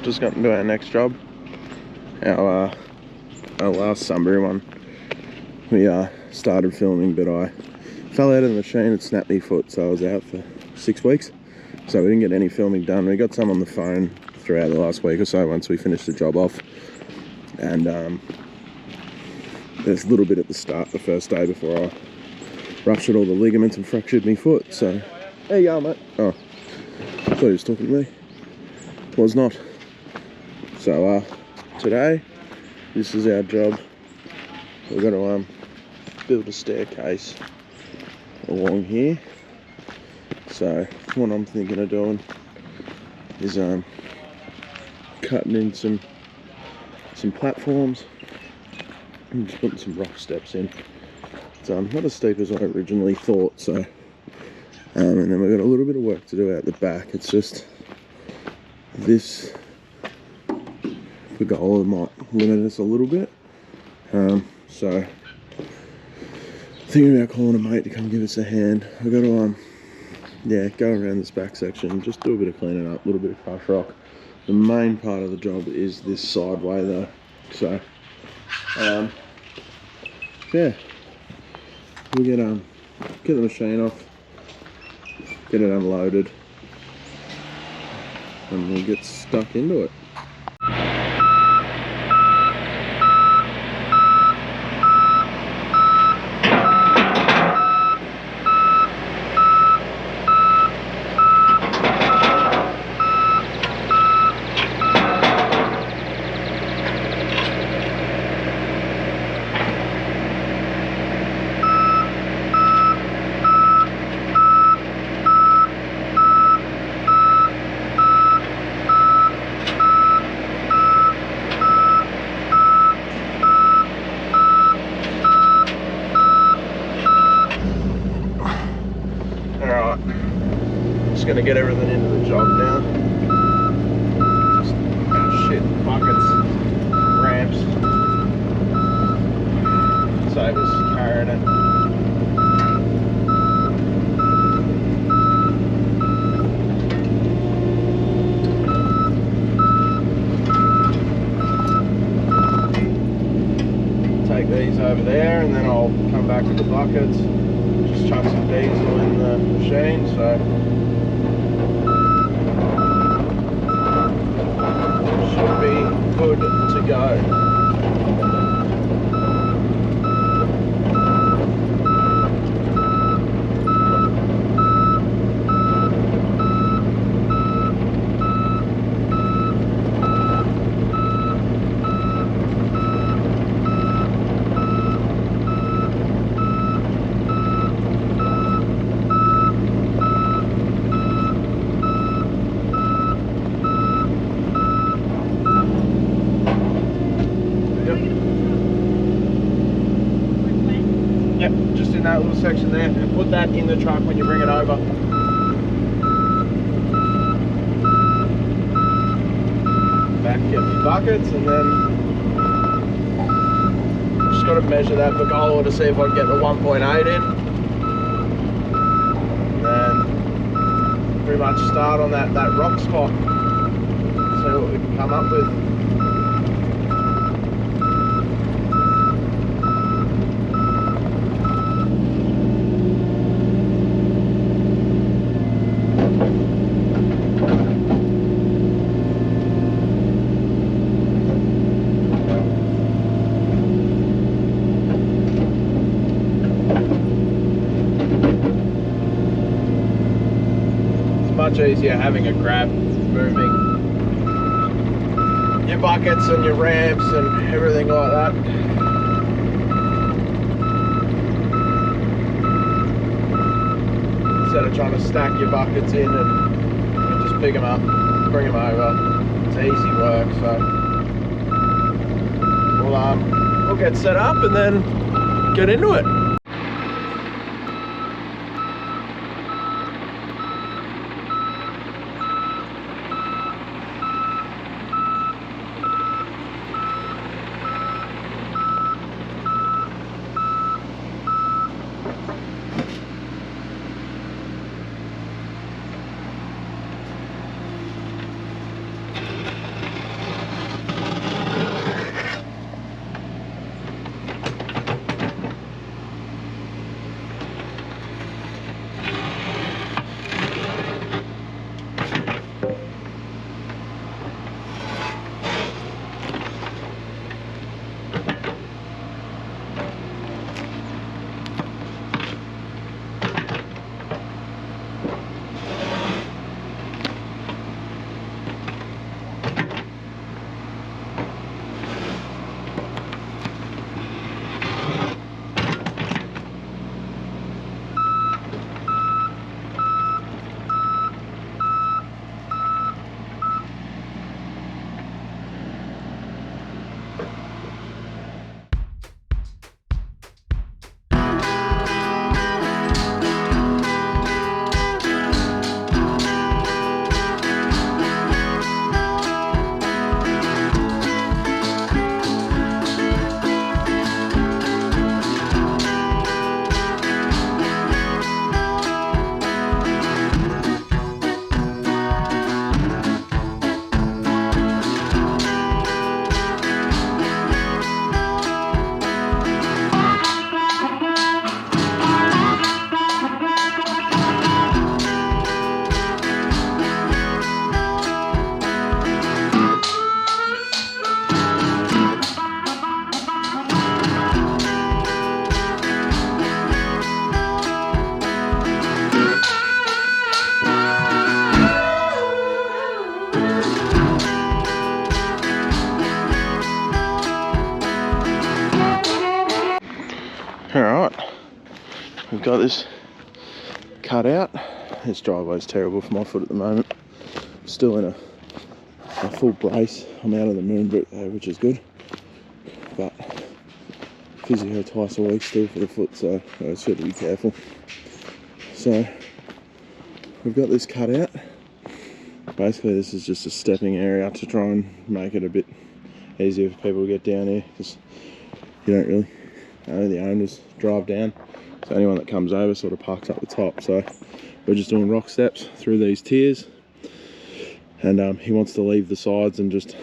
just got into our next job. Our last Sunbury one. We started filming, but I fell out of the machine and snapped my foot, so I was out for 6 weeks. So we didn't get any filming done. We got some on the phone throughout the last week or so once we finished the job off. And there's a little bit at the start, the first day, before I ruptured all the ligaments and fractured my foot. So, there you go, mate. Oh, I thought he was talking to me. Was not. So, today, this is our job. We're going to build a staircase along here. So what I'm thinking of doing is cutting in some platforms and just putting some rock steps in. It's not as steep as I originally thought. So and then we've got a little bit of work to do out the back. It's just this, the goal might limit us a little bit. So thinking about calling a mate to come give us a hand. I've got to yeah, go around this back section, just do a bit of cleaning up, a little bit of crush rock. The main part of the job is this sideway though. So yeah, we'll get the machine off, get it unloaded, and we'll get stuck into it. Gonna get everything into the job now. Just shit, buckets, ramps, save us carrying it. Take these over there, and then I'll come back with the buckets. Just chuck some diesel in the machine. So should be good to go. That little section there, and put that in the truck when you bring it over. Back, get the buckets, and then just got to measure that pergola to see if I can get the 1.8 in, and then pretty much start on that rock spot, see what we can come up with. Much easier having a grab, moving your buckets and your ramps and everything like that. Instead of trying to stack your buckets in and just pick them up, bring them over. It's easy work. So we'll get set up and then get into it. we've got this cut out. This driveway's terrible for my foot at the moment. Still in a full brace. I'm out of the moon boot though, which is good. But physio twice a week still for the foot, so I just have to be careful. So we've got this cut out. Basically this is just a stepping area to try and make it a bit easier for people to get down here, because you don't really, the owners drive down, so anyone that comes over sort of parks up the top. So we're just doing rock steps through these tiers, and he wants to leave the sides and just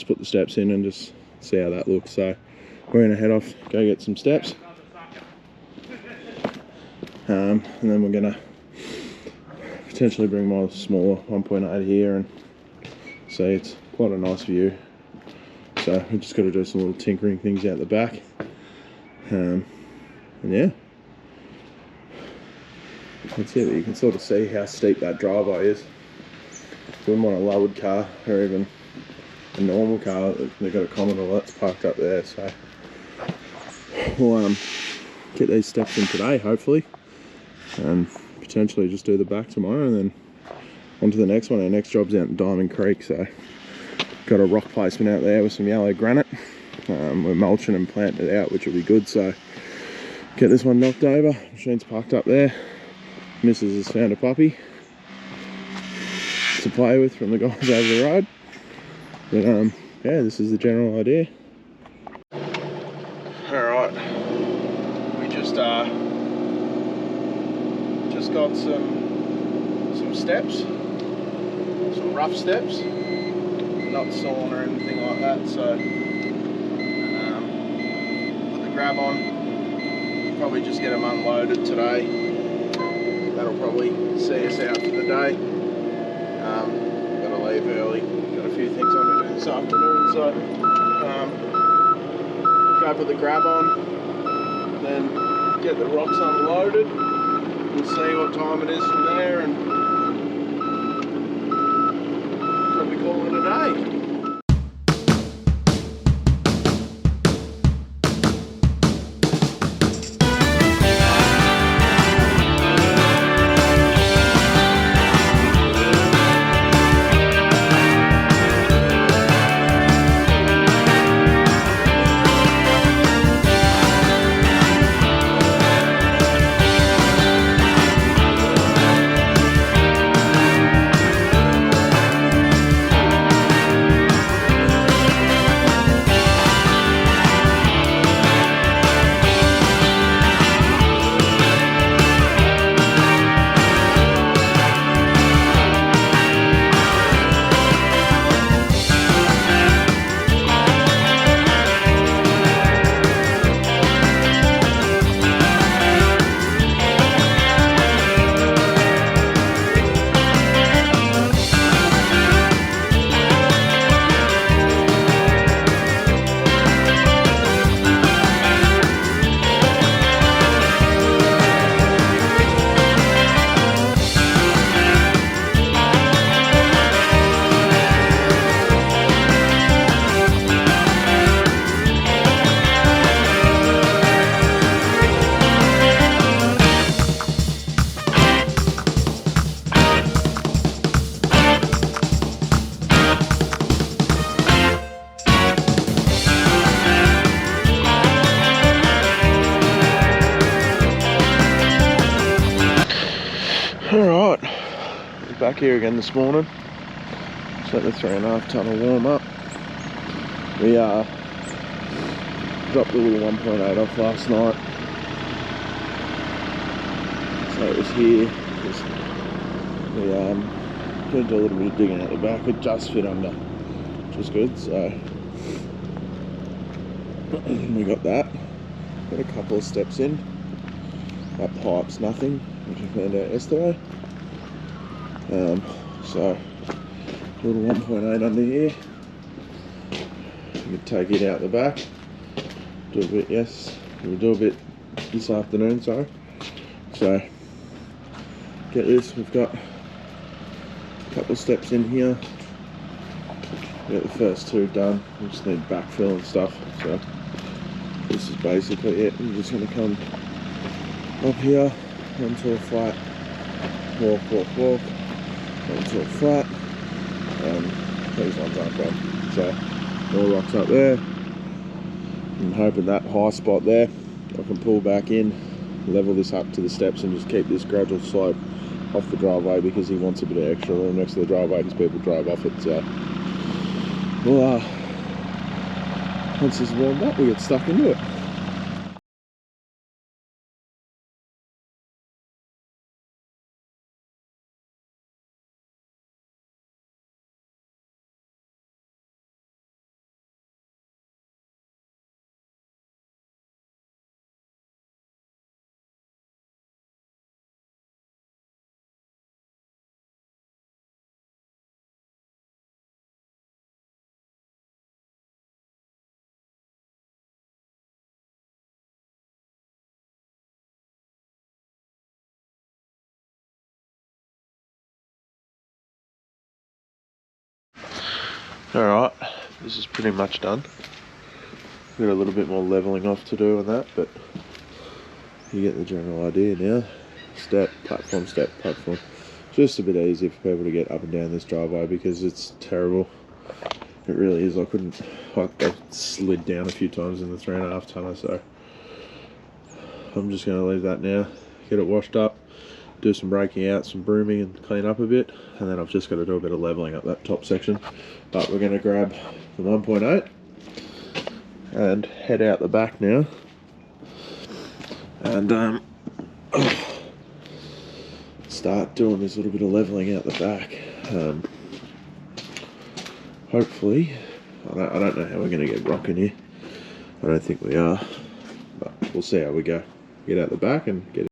put the steps in and just see how that looks. So we're gonna head off, go get some steps, and then we're gonna potentially bring my smaller 1.8 here and see. It's quite a nice view. So we just got to do some little tinkering things out the back, and yeah, that's it. But you can sort of see how steep that driveway is. Wouldn't want a lowered car or even a normal car. They've got a Commodore that's parked up there. So we'll get these steps in today, hopefully, and potentially just do the back tomorrow, and then on to the next one. Our next job's out in Diamond Creek, so got a rock placement out there with some yellow granite. We're mulching and planting it out, which will be good. So get this one knocked over. Machine's parked up there. Mrs. has found a puppy to play with from the guys over the road. But yeah, this is the general idea. Alright, we just got some steps, some rough steps, not sawn or anything like that. So put the grab on, probably just get them unloaded today. That'll probably see us out for the day. Gotta leave early, got a few things on to do this afternoon, so go put the grab on, then get the rocks unloaded. We'll see what time it is from there, and probably call it a day. Alright, back here again this morning. Set the 3.5 tonne warm up. We dropped the little 1.8 off last night. So it was here. We going to do a little bit of digging out the back. It just fit under, which was good. So we got that. Got a couple of steps in. That pipe's nothing, which I found out yesterday. So a little 1.8 under here. You can take it out the back. Do a bit, yes. We'll do a bit this afternoon, sorry. So get this, we've got a couple of steps in here. We got the first two done. We just need backfill and stuff. So this is basically it. I'm just going to come up here onto a flat, walk, onto a flat. These ones aren't gone. So more rocks up there. I'm hoping that high spot there I can pull back in, level this up to the steps and just keep this gradual slope off the driveway, because he wants a bit of extra room next to the driveway because people drive off it. So well, once this is warmed up, we get stuck into it. Alright, this is pretty much done. Got a little bit more levelling off to do on that, but you get the general idea now. Step, platform, just a bit easier for people to get up and down this driveway because it's terrible. It really is. I slid down a few times in the 3.5 tonner, so I'm just going to leave that now, get it washed up, do some breaking out, some brooming and clean up a bit, and then I've just got to do a bit of levelling up that top section. But we're going to grab the 1.8 and head out the back now and start doing this little bit of levelling out the back. Hopefully, I don't know how we're going to get rocking here. I don't think we are, but we'll see how we go. Get out the back and get it.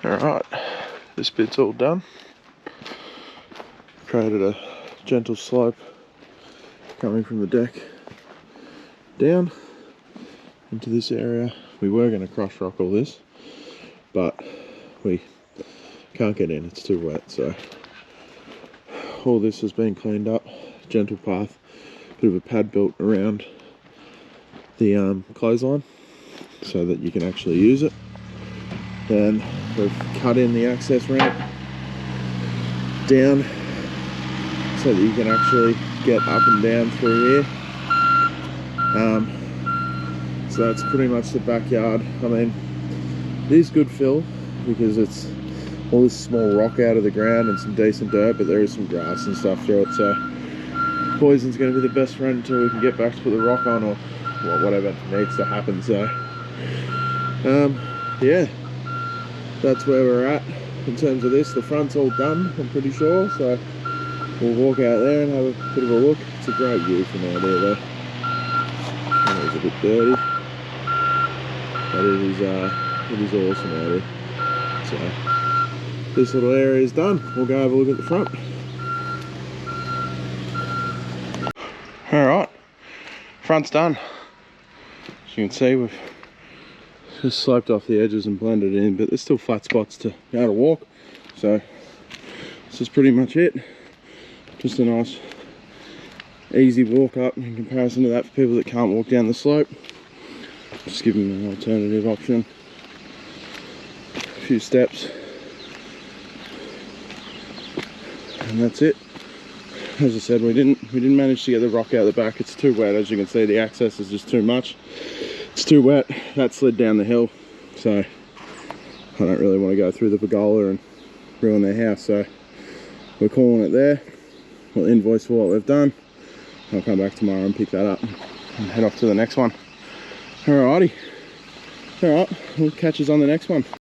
Alright, this bit's all done. Created a gentle slope coming from the deck down into this area. We were going to crush rock all this, but we can't get in, it's too wet, so all this has been cleaned up. Gentle path, bit of a pad built around the clothesline so that you can actually use it. Then we've cut in the access ramp down so that you can actually get up and down through here. So that's pretty much the backyard. I mean, it is good fill because it's all this small rock out of the ground and some decent dirt, but there is some grass and stuff through it, so poison's going to be the best friend until we can get back to put the rock on, or well, whatever needs to happen. So yeah, that's where we're at in terms of this. The front's all done, I'm pretty sure, so we'll walk out there and have a bit of a look. It's a great view from out there though. It's a bit dirty, but it is awesome out here. So this little area is done. We'll go have a look at the front. Alright, front's done. As you can see, we've just sloped off the edges and blended it in, but there's still flat spots to be able to walk. So this is pretty much it. Just a nice easy walk up in comparison to that for people that can't walk down the slope. Just give them an alternative option. A few steps and that's it. As I said, we didn't manage to get the rock out the back. It's too wet. As you can see, the access is just too much. It's too wet. That slid down the hill, so I don't really want to go through the pergola and ruin their house, so we're calling it there. We'll invoice for what we've done. I'll come back tomorrow and pick that up and head off to the next one. Alrighty. Alright, we'll catch us on the next one.